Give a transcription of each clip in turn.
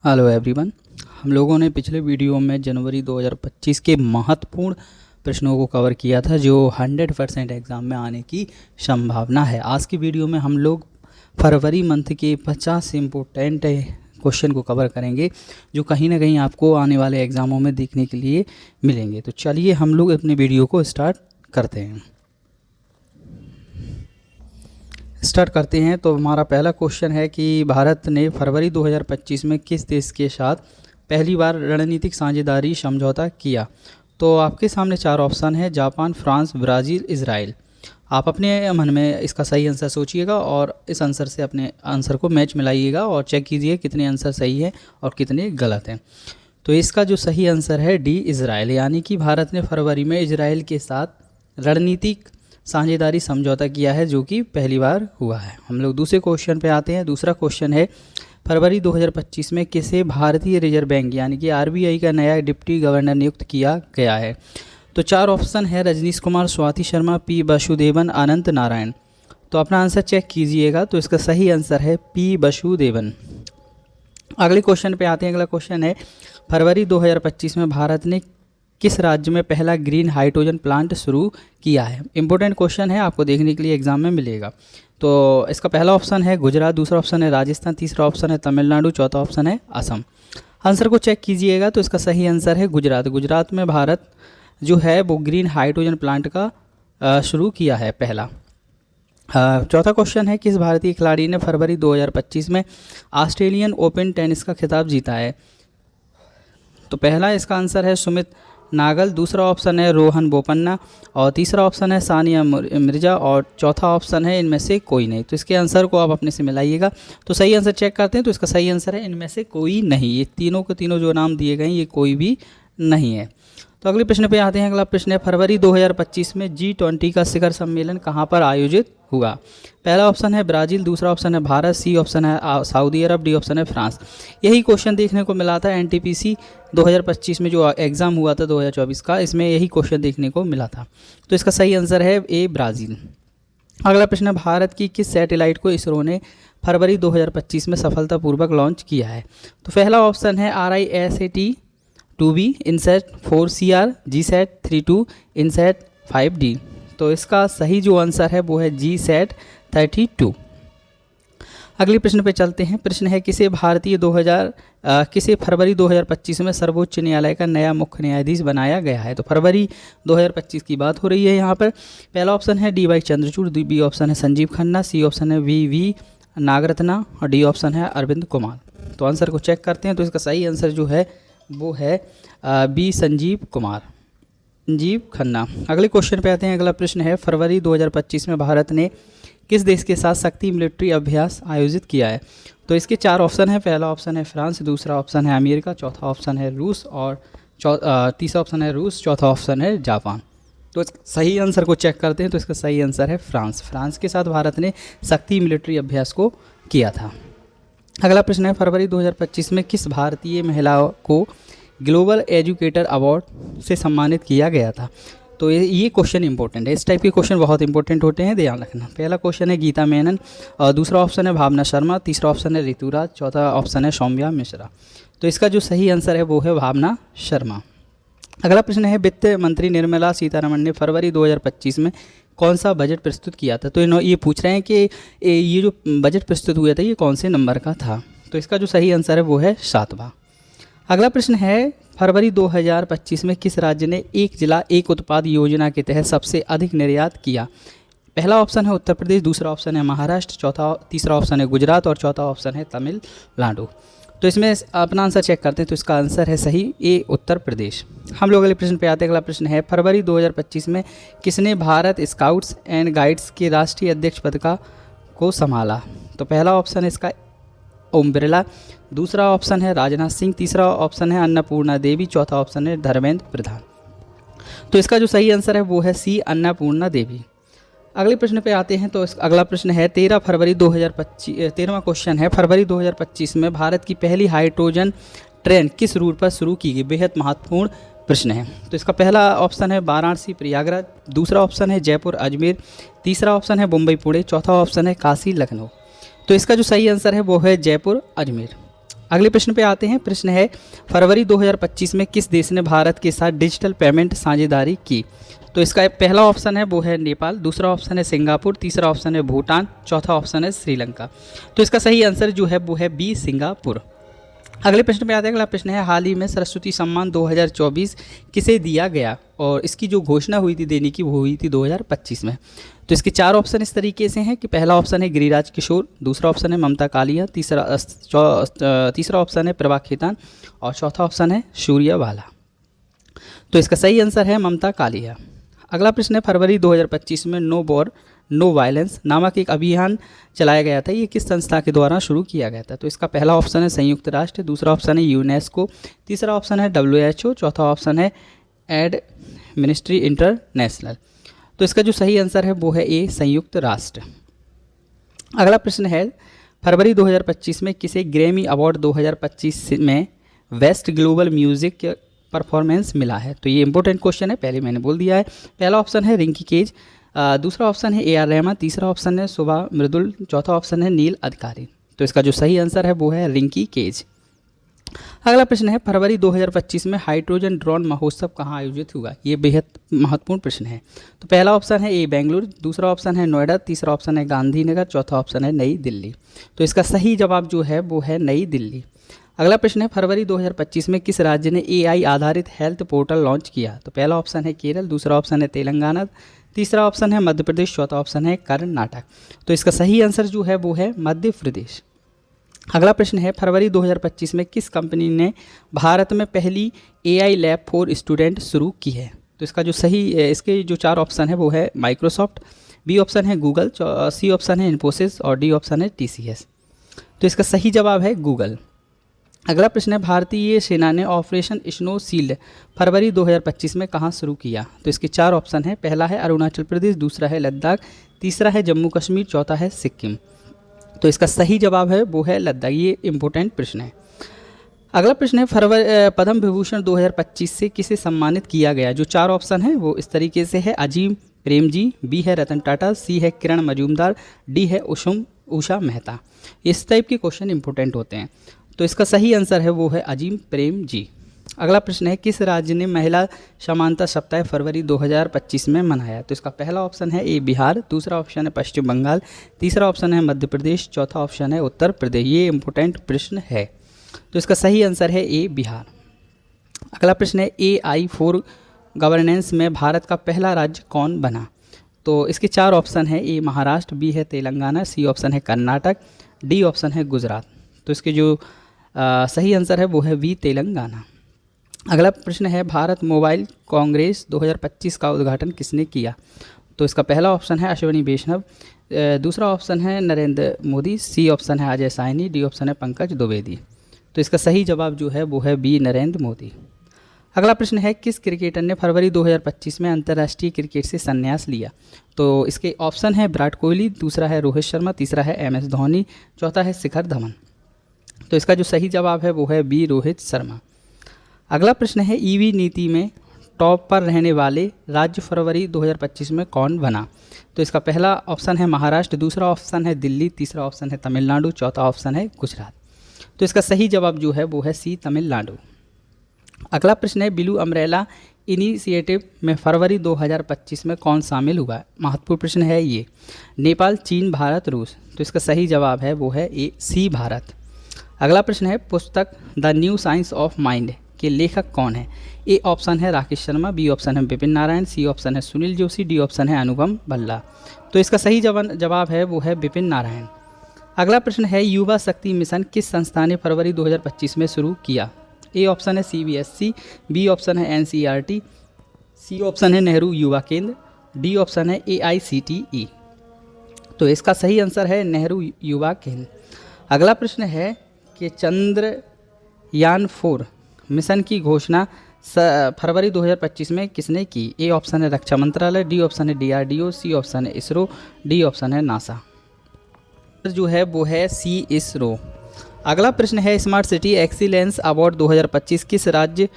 Hello everyone. हम लोगों ने पिछले वीडियो में जनवरी 2025 के महत्वपूर्ण प्रश्नों को कवर किया था जो 100% एग्ज़ाम में आने की संभावना है। आज की वीडियो में हम लोग फरवरी मंथ के 50 इम्पोर्टेंट क्वेश्चन को कवर करेंगे जो कहीं ना कहीं आपको आने वाले एग्ज़ामों में देखने के लिए मिलेंगे। तो चलिए हम लोग अपने वीडियो को स्टार्ट करते हैं। तो हमारा पहला क्वेश्चन है कि भारत ने फरवरी 2025 में किस देश के साथ पहली बार रणनीतिक साझेदारी समझौता किया। तो आपके सामने 4 ऑप्शन है: जापान, फ्रांस, ब्राज़ील, इजराइल। आप अपने मन में इसका सही आंसर सोचिएगा और इस आंसर से अपने आंसर को मैच मिलाइएगा और चेक कीजिए कितने आंसर सही हैं और कितने गलत हैं। तो इसका जो सही आंसर है डी, इजराइल। यानी कि भारत ने फरवरी में इजराइल के साथ रणनीतिक साझेदारी समझौता किया है जो कि पहली बार हुआ है। हम लोग दूसरे क्वेश्चन पे आते हैं। दूसरा क्वेश्चन है फरवरी 2025 में किसे भारतीय रिजर्व बैंक यानी कि आरबीआई का नया डिप्टी गवर्नर नियुक्त किया गया है। तो 4 ऑप्शन है: रजनीश कुमार, स्वाति शर्मा, पी वासुदेवन, अनंत नारायण। तो अपना आंसर चेक कीजिएगा। तो इसका सही आंसर है पी वासुदेवन। अगले क्वेश्चन पे आते हैं। अगला क्वेश्चन है फरवरी 2025 में भारत ने किस राज्य में पहला ग्रीन हाइड्रोजन प्लांट शुरू किया है। इंपॉर्टेंट क्वेश्चन है, आपको देखने के लिए एग्जाम में मिलेगा। तो इसका पहला ऑप्शन है गुजरात, दूसरा ऑप्शन है राजस्थान, तीसरा ऑप्शन है तमिलनाडु, चौथा ऑप्शन है असम। आंसर को चेक कीजिएगा। तो इसका सही आंसर है गुजरात। गुजरात में भारत जो है वो ग्रीन हाइड्रोजन प्लांट का शुरू किया है पहला। चौथा क्वेश्चन है किस भारतीय खिलाड़ी ने फरवरी 2025 में ऑस्ट्रेलियन ओपन टेनिस का खिताब जीता है। तो पहला इसका आंसर है सुमित नागल, दूसरा ऑप्शन है रोहन बोपन्ना और तीसरा ऑप्शन है सानिया मिर्जा और चौथा ऑप्शन है इनमें से कोई नहीं। तो इसके आंसर को आप अपने से मिलाइएगा। तो सही आंसर चेक करते हैं। तो इसका सही आंसर है इनमें से कोई नहीं। ये तीनों के तीनों जो नाम दिए गए हैं ये कोई भी नहीं है। तो अगले प्रश्न पे आते हैं। अगला प्रश्न है फरवरी 2025 में G20 का शिखर सम्मेलन कहाँ पर आयोजित हुआ। पहला ऑप्शन है ब्राज़ील, दूसरा ऑप्शन है भारत, सी ऑप्शन है सऊदी अरब, डी ऑप्शन है फ्रांस। यही क्वेश्चन देखने को मिला था एनटीपीसी 2025 में जो एग्ज़ाम हुआ था 2024 का, इसमें यही क्वेश्चन देखने को मिला था। तो इसका सही आंसर है ए, ब्राज़ील। अगला प्रश्न है भारत की किस सैटेलाइट को इसरो ने फरवरी 2025 में सफलतापूर्वक लॉन्च किया है। तो पहला ऑप्शन है RISAT 2B, INSAT 4CR, GSAT 32, INSAT 5D। तो इसका सही जो आंसर है वो है GSAT 32। अगले प्रश्न पे चलते हैं। प्रश्न है किसे फरवरी 2025 में सर्वोच्च न्यायालय का नया मुख्य न्यायाधीश बनाया गया है। तो फरवरी 2025 की बात हो रही है यहाँ पर। पहला ऑप्शन है DY चंद्रचूड़, बी ऑप्शन है संजीव खन्ना, सी ऑप्शन है VV नागरत्ना और डी ऑप्शन है अरविंद कुमार। तो आंसर को चेक करते हैं। तो इसका सही आंसर जो है वो है बी, संजीव कुमार, संजीव खन्ना। अगले क्वेश्चन पे आते हैं। अगला प्रश्न है फरवरी 2025 में भारत ने किस देश के साथ शक्ति मिलिट्री अभ्यास आयोजित किया है। तो इसके 4 ऑप्शन है। पहला ऑप्शन है फ्रांस, दूसरा ऑप्शन है अमेरिका, चौथा ऑप्शन है रूस और तीसरा ऑप्शन है रूस, चौथा ऑप्शन है जापान। तो सही आंसर को चेक करते हैं। तो इसका सही आंसर है फ्रांस। फ्रांस के साथ भारत ने शक्ति मिलिट्री अभ्यास को किया था। अगला प्रश्न है फरवरी 2025 में किस भारतीय महिला को ग्लोबल एजुकेटर अवार्ड से सम्मानित किया गया था। तो ये क्वेश्चन इंपॉर्टेंट है। इस टाइप के क्वेश्चन बहुत इंपॉर्टेंट होते हैं, ध्यान रखना। पहला क्वेश्चन है गीता मेनन और दूसरा ऑप्शन है भावना शर्मा, तीसरा ऑप्शन है ऋतुराज, चौथा ऑप्शन है सौम्या मिश्रा। तो इसका जो सही आंसर है वो है भावना शर्मा। अगला प्रश्न है वित्त मंत्री निर्मला सीतारमण ने फरवरी 2025 में कौन सा बजट प्रस्तुत किया था। तो ये पूछ रहे हैं कि ये जो बजट प्रस्तुत हुआ था ये कौन से नंबर का था। तो इसका जो सही आंसर है वो है 7वां। अगला प्रश्न है फरवरी 2025 में किस राज्य ने एक जिला एक उत्पाद योजना के तहत सबसे अधिक निर्यात किया। पहला ऑप्शन है उत्तर प्रदेश, दूसरा ऑप्शन है महाराष्ट्र, तीसरा ऑप्शन है गुजरात और चौथा ऑप्शन है तमिलनाडु। तो इसमें अपना आंसर चेक करते हैं। तो इसका आंसर है सही ए, उत्तर प्रदेश। हम लोग अगले प्रश्न पे आते हैं। अगला प्रश्न है फरवरी 2025 में किसने भारत स्काउट्स एंड गाइड्स के राष्ट्रीय अध्यक्ष पद को संभाला। तो पहला ऑप्शन है इसका ओम बिरला, दूसरा ऑप्शन है राजनाथ सिंह, तीसरा ऑप्शन है अन्नपूर्णा देवी, चौथा ऑप्शन है धर्मेंद्र प्रधान। तो इसका जो सही आंसर है वो है सी, अन्नपूर्णा देवी। अगले प्रश्न पे आते हैं। तो अगला प्रश्न है 13वां क्वेश्चन है फरवरी 2025 में भारत की पहली हाइड्रोजन ट्रेन किस रूट पर शुरू की गई। बेहद महत्वपूर्ण प्रश्न है। तो इसका पहला ऑप्शन है वाराणसी प्रयागराज, दूसरा ऑप्शन है जयपुर अजमेर, तीसरा ऑप्शन है मुंबई पुणे, चौथा ऑप्शन है काशी लखनऊ। तो इसका जो सही आंसर है वो है जयपुर अजमेर। अगले प्रश्न पे आते हैं। प्रश्न है फरवरी 2025 में किस देश ने भारत के साथ डिजिटल पेमेंट साझेदारी की? तो इसका पहला ऑप्शन है वो है नेपाल, दूसरा ऑप्शन है सिंगापुर, तीसरा ऑप्शन है भूटान, चौथा ऑप्शन है श्रीलंका। तो इसका सही आंसर जो है वो है बी सिंगापुर। अगले प्रश्न पे आते हैं। अगला प्रश्न है हाल ही में सरस्वती सम्मान 2024 किसे दिया गया? और इसकी जो घोषणा हुई थी देने की वो हुई थी 2025 में। तो इसके 4 ऑप्शन इस तरीके से हैं कि पहला ऑप्शन है गिरिराज किशोर, दूसरा ऑप्शन है ममता कालिया, तीसरा ऑप्शन है प्रभा खेतान और चौथा ऑप्शन है सूर्यवाला। तो इसका सही आंसर है ममता कालिया। अगला प्रश्न है फरवरी 2025 में नो वॉर नो वायलेंस नामक एक अभियान चलाया गया था, ये किस संस्था के द्वारा शुरू किया गया था? तो इसका पहला ऑप्शन है संयुक्त राष्ट्र, दूसरा ऑप्शन है यूनेस्को, तीसरा ऑप्शन है WHO, चौथा ऑप्शन है एड मिनिस्ट्री इंटरनेशनल। तो इसका जो सही आंसर है वो है ए संयुक्त राष्ट्र। अगला प्रश्न है फरवरी 2025 में किसे ग्रैमी अवार्ड 2025 में बेस्ट ग्लोबल म्यूजिक परफॉर्मेंस मिला है? तो ये इंपॉर्टेंट क्वेश्चन है, पहले मैंने बोल दिया है। पहला ऑप्शन है रिंकी केज, दूसरा ऑप्शन है AR रहमान, तीसरा ऑप्शन है शुभा मृदुल, चौथा ऑप्शन है नील अधिकारी। तो इसका जो सही आंसर है वो है रिंकी केज। अगला प्रश्न है फरवरी 2025 में हाइड्रोजन ड्रोन महोत्सव कहाँ आयोजित हुआ? ये बेहद महत्वपूर्ण प्रश्न है। तो पहला ऑप्शन है ए बेंगलुरु, दूसरा ऑप्शन है नोएडा, तीसरा ऑप्शन है गांधीनगर, चौथा ऑप्शन है नई दिल्ली। तो इसका सही जवाब जो है वो है नई दिल्ली। अगला प्रश्न है फरवरी 2025 में किस राज्य ने AI आधारित हेल्थ पोर्टल लॉन्च किया? तो पहला ऑप्शन है केरल, दूसरा ऑप्शन है तेलंगाना, तीसरा ऑप्शन है मध्य प्रदेश, चौथा ऑप्शन है कर्नाटक। तो इसका सही आंसर जो है वो है मध्य प्रदेश। अगला प्रश्न है फरवरी 2025 में किस कंपनी ने भारत में पहली AI लैब फॉर स्टूडेंट शुरू की है? तो इसका जो सही इसके जो 4 ऑप्शन है वो है माइक्रोसॉफ्ट, बी ऑप्शन है गूगल, सी ऑप्शन है इन्फोसिस और डी ऑप्शन है TCS। तो इसका सही जवाब है गूगल। अगला प्रश्न है भारतीय सेना ने ऑपरेशन स्नो शील्ड फरवरी 2025 में कहाँ शुरू किया? तो इसके 4 ऑप्शन है। पहला है अरुणाचल प्रदेश, दूसरा है लद्दाख, तीसरा है जम्मू कश्मीर, चौथा है सिक्किम। तो इसका सही जवाब है वो है लद्दाख। ये इंपॉर्टेंट प्रश्न है। अगला प्रश्न है पद्म विभूषण 2025 से किसे सम्मानित किया गया? जो 4 ऑप्शन है वो इस तरीके से है अजीम प्रेमजी, बी है रतन टाटा, सी है किरण मजूमदार, डी है उषा मेहता। इस टाइप के क्वेश्चन इंपॉर्टेंट होते हैं। तो इसका सही आंसर है वो है अजीम प्रेम जी। अगला प्रश्न है किस राज्य ने महिला समानता सप्ताह फरवरी 2025 में मनाया? तो इसका पहला ऑप्शन है ए बिहार, दूसरा ऑप्शन है पश्चिम बंगाल, तीसरा ऑप्शन है मध्य प्रदेश, चौथा ऑप्शन है उत्तर प्रदेश। ये इंपॉर्टेंट प्रश्न है। तो इसका सही आंसर है ए बिहार। अगला प्रश्न है AI फॉर गवर्नेंस में भारत का पहला राज्य कौन बना? तो इसके 4 ऑप्शन है। ए महाराष्ट्र, बी है तेलंगाना, सी ऑप्शन है कर्नाटक, डी ऑप्शन है गुजरात। तो इसके जो सही आंसर है वो है बी तेलंगाना। अगला प्रश्न है भारत मोबाइल कांग्रेस 2025 का उद्घाटन किसने किया? तो इसका पहला ऑप्शन है अश्विनी वैष्णव, दूसरा ऑप्शन है नरेंद्र मोदी, सी ऑप्शन है अजय साहनी, डी ऑप्शन है पंकज द्विवेदी। तो इसका सही जवाब जो है वो है बी नरेंद्र मोदी। अगला प्रश्न है किस क्रिकेटर ने फरवरी 2025 में अंतर्राष्ट्रीय क्रिकेट से संन्यास लिया? तो इसके ऑप्शन है विराट कोहली, दूसरा है रोहित शर्मा, तीसरा है MS धोनी, चौथा है शिखर धवन। तो इसका जो सही जवाब है वो है बी रोहित शर्मा। अगला प्रश्न है EV नीति में टॉप पर रहने वाले राज्य फरवरी 2025 में कौन बना? तो इसका पहला ऑप्शन है महाराष्ट्र, दूसरा ऑप्शन है दिल्ली, तीसरा ऑप्शन है तमिलनाडु, चौथा ऑप्शन है गुजरात। तो इसका सही जवाब जो है वो है सी तमिलनाडु। अगला प्रश्न है ब्लू अम्ब्रेला इनिशिएटिव में फरवरी 2025 में कौन शामिल हुआ? महत्वपूर्ण प्रश्न है ये। नेपाल, चीन, भारत, रूस। तो इसका सही जवाब है वो है ए सी भारत। अगला प्रश्न है पुस्तक the new science of mind के लेखक कौन है? ए ऑप्शन है राकेश शर्मा, बी ऑप्शन है विपिन नारायण, सी ऑप्शन है सुनील जोशी, डी ऑप्शन है अनुपम भल्ला। तो इसका सही जवाब है वो है विपिन नारायण। अगला प्रश्न है युवा शक्ति मिशन किस संस्था ने फरवरी 2025 में शुरू किया? ए ऑप्शन है CBSE, बी ऑप्शन है NCERT, सी ऑप्शन है नेहरू युवा केंद्र, डी ऑप्शन है AICTE। तो इसका सही आंसर है नेहरू युवा केंद्र। अगला प्रश्न है कि चंद्रयान 4 मिशन की घोषणा फरवरी 2025 में किसने की? ए ऑप्शन है रक्षा मंत्रालय, डी ऑप्शन है DRDO, सी ऑप्शन है इसरो, डी ऑप्शन है नासा। जो है वो है सी इसरो। अगला प्रश्न है स्मार्ट सिटी एक्सीलेंस अवार्ड 2025 किस राज्य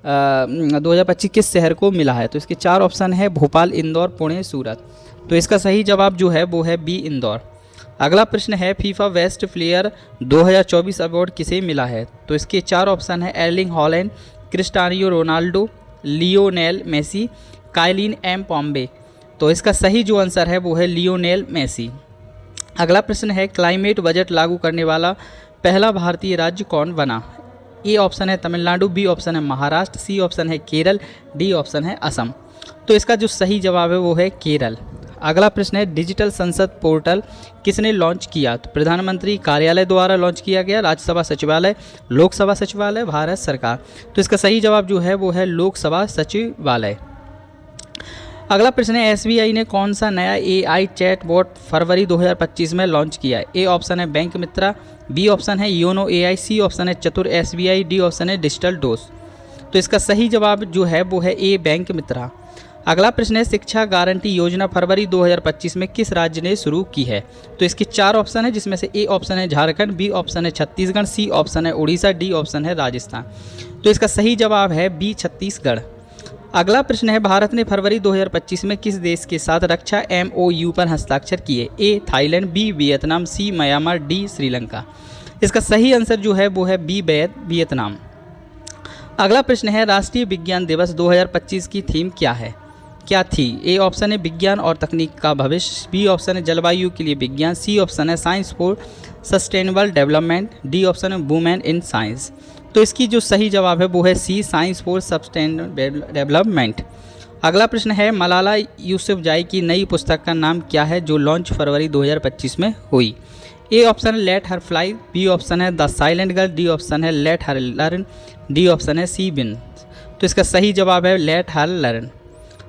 2025 किस शहर को मिला है? तो इसके 4 ऑप्शन है भोपाल, इंदौर, पुणे, सूरत। तो इसका सही जवाब जो है वो है बी इंदौर। अगला प्रश्न है फीफा बेस्ट प्लेयर 2024 अवार्ड किसे मिला है? तो इसके चार ऑप्शन है Erling Haaland, Cristiano Ronaldo, Lionel Messi, Kylian Mbappe. तो इसका सही जो आंसर है वो है लियोनेल मेसी। अगला प्रश्न है क्लाइमेट बजट लागू करने वाला पहला भारतीय राज्य कौन बना? ए ऑप्शन है तमिलनाडु, बी ऑप्शन है महाराष्ट्र, सी ऑप्शन है केरल, डी ऑप्शन है असम। तो इसका जो सही जवाब है वो है केरल। अगला प्रश्न है डिजिटल संसद पोर्टल किसने लॉन्च किया? तो प्रधानमंत्री कार्यालय द्वारा लॉन्च किया गया, राज्यसभा सचिवालय, लोकसभा सचिवालय, भारत सरकार। तो इसका सही जवाब जो है वो है लोकसभा सचिवालय। अगला प्रश्न है एसबीआई ने कौन सा नया एआई चैटबॉट फरवरी 2025 में लॉन्च किया है? ए ऑप्शन है बैंक मित्रा, बी ऑप्शन है योनो एआई, सी ऑप्शन है चतुर एसबीआई, डी ऑप्शन है डिजिटल डोस। तो इसका सही जवाब जो है वो है ए बैंक मित्रा। अगला प्रश्न है शिक्षा गारंटी योजना फरवरी 2025 में किस राज्य ने शुरू की है? तो इसके चार ऑप्शन है जिसमें से ए ऑप्शन है झारखंड, बी ऑप्शन है छत्तीसगढ़, सी ऑप्शन है उड़ीसा, डी ऑप्शन है राजस्थान। तो इसका सही जवाब है बी छत्तीसगढ़। अगला प्रश्न है भारत ने फरवरी 2025 में किस देश के साथ रक्षा MOU पर हस्ताक्षर किए? A Thailand, B Vietnam, C Myanmar, D Sri Lanka. इसका सही आंसर जो है वो है बी वियतनाम। अगला प्रश्न है राष्ट्रीय विज्ञान दिवस 2025 की थीम क्या थी? ए ऑप्शन है विज्ञान और तकनीक का भविष्य, बी ऑप्शन है जलवायु के लिए विज्ञान, सी ऑप्शन है science for sustainable development, D option है वुमेन इन साइंस। तो इसकी जो सही जवाब है वो है सी साइंस फॉर सस्टेनेबल डेवलपमेंट। अगला प्रश्न है मलाला यूसुफजाई की नई पुस्तक का नाम क्या है जो लॉन्च फरवरी 2025 में हुई? ए ऑप्शन है let her fly, B option है the silent girl, D option है let her learn, D option है सी बिन। तो इसका सही जवाब है लेट हर लर्न।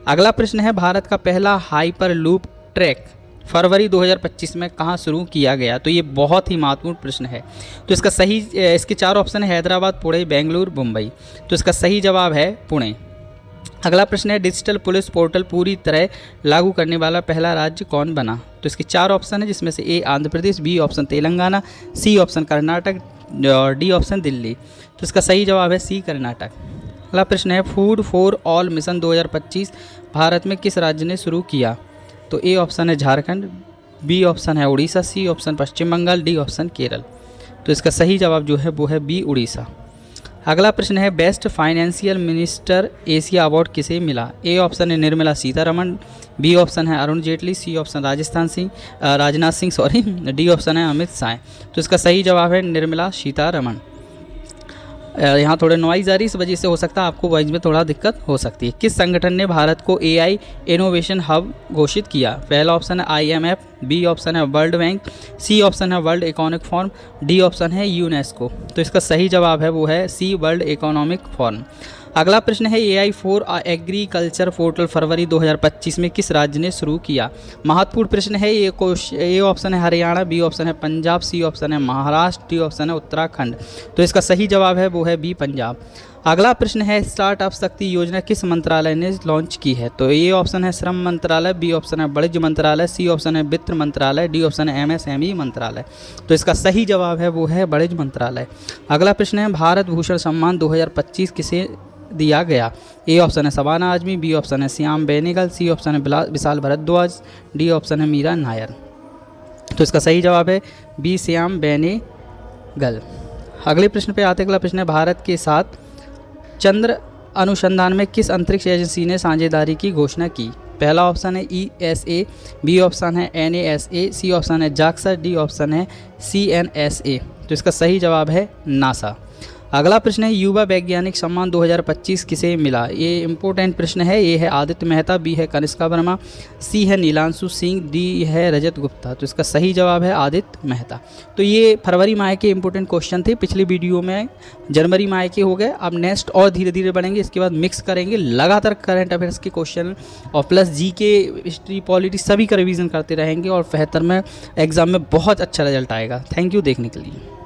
अगला प्रश्न है भारत का पहला हाइपर लूप ट्रैक फरवरी 2025 में कहाँ शुरू किया गया? तो ये बहुत ही महत्वपूर्ण प्रश्न है। तो इसके चार ऑप्शन है हैदराबाद, पुणे, बेंगलुरु, मुंबई। तो इसका सही जवाब है पुणे। अगला प्रश्न है डिजिटल पुलिस पोर्टल पूरी तरह लागू करने वाला पहला राज्य कौन बना? तो इसके चार ऑप्शन है जिसमें से A Andhra Pradesh, B option Telangana, C option Karnataka, और डी ऑप्शन दिल्ली। तो इसका सही जवाब है सी कर्नाटक। अगला प्रश्न है food for all mission 2025 Bharat में किस राज्य ने शुरू किया? तो ए ऑप्शन है झारखंड, बी ऑप्शन है उड़ीसा, सी ऑप्शन पश्चिम बंगाल, डी ऑप्शन केरल। तो इसका सही जवाब जो है वो है बी उड़ीसा। अगला प्रश्न है best financial minister Asia award किसे मिला? ए ऑप्शन है निर्मला सीतारमण, बी ऑप्शन है Arun Jaitley, C option Rajnath Singh, D option है अमित शाह। तो इसका सही जवाब है निर्मला सीतारमण। यहाँ थोड़े नॉइज़ आ रही, इस वजह से हो सकता है आपको वॉइस में थोड़ा दिक्कत हो सकती है। किस संगठन ने भारत को AI इनोवेशन हब घोषित किया? पहला ऑप्शन है IMF, बी ऑप्शन है वर्ल्ड बैंक, सी ऑप्शन है world economic forum, D option है यूनेस्को। तो इसका सही जवाब है वो है सी वर्ल्ड इकोनॉमिक फोरम। अगला प्रश्न है AI फॉर एग्रीकल्चर पोर्टल फरवरी 2025 में किस राज्य ने शुरू किया? महत्वपूर्ण प्रश्न है ये। ए ऑप्शन है हरियाणा, बी ऑप्शन है पंजाब, सी ऑप्शन है महाराष्ट्र, डी ऑप्शन है उत्तराखंड। तो इसका सही जवाब है वो है बी पंजाब। अगला प्रश्न है स्टार्टअप शक्ति योजना किस मंत्रालय ने लॉन्च की है? तो ए ऑप्शन है श्रम मंत्रालय, बी ऑप्शन है वाणिज्य मंत्रालय, सी ऑप्शन है वित्त मंत्रालय, डी ऑप्शन है MSME मंत्रालय। तो इसका सही जवाब है वो है वाणिज्य मंत्रालय। अगला प्रश्न है भारत भूषण सम्मान 2025 किसे दिया गया? ए ऑप्शन है शबाना आजमी, बी ऑप्शन है श्याम बेनेगल, सी ऑप्शन है विशाल भारद्वाज, डी ऑप्शन है मीरा नायर। तो इसका सही जवाब है बी श्याम बेनेगल। अगले प्रश्न पे आते। अगला प्रश्न है भारत के साथ चंद्र अनुसंधान में किस अंतरिक्ष एजेंसी ने साझेदारी की घोषणा की? पहला ऑप्शन है ESA, बी ऑप्शन है NASA, सी ऑप्शन है JAXA, डी ऑप्शन है CNSA। तो इसका सही जवाब है नासा। अगला प्रश्न है युवा वैज्ञानिक सम्मान 2025 किसे मिला? ये इंपॉर्टेंट प्रश्न है। ए है आदित्य मेहता, बी है कनिष्का वर्मा, सी है नीलांशु सिंह, डी है रजत गुप्ता। तो इसका सही जवाब है आदित्य मेहता। तो ये फरवरी माह के इंपॉर्टेंट क्वेश्चन थे। पिछली वीडियो में जनवरी माह के हो गए, अब नेक्स्ट और धीरे धीरे बढ़ेंगे। इसके बाद मिक्स करेंगे लगातार करंट अफेयर्स के क्वेश्चन और प्लस GK, हिस्ट्री, पॉलिटी सभी का रिवीजन करते रहेंगे और 75 में एग्जाम में बहुत अच्छा रिजल्ट आएगा। थैंक यू देखने के लिए।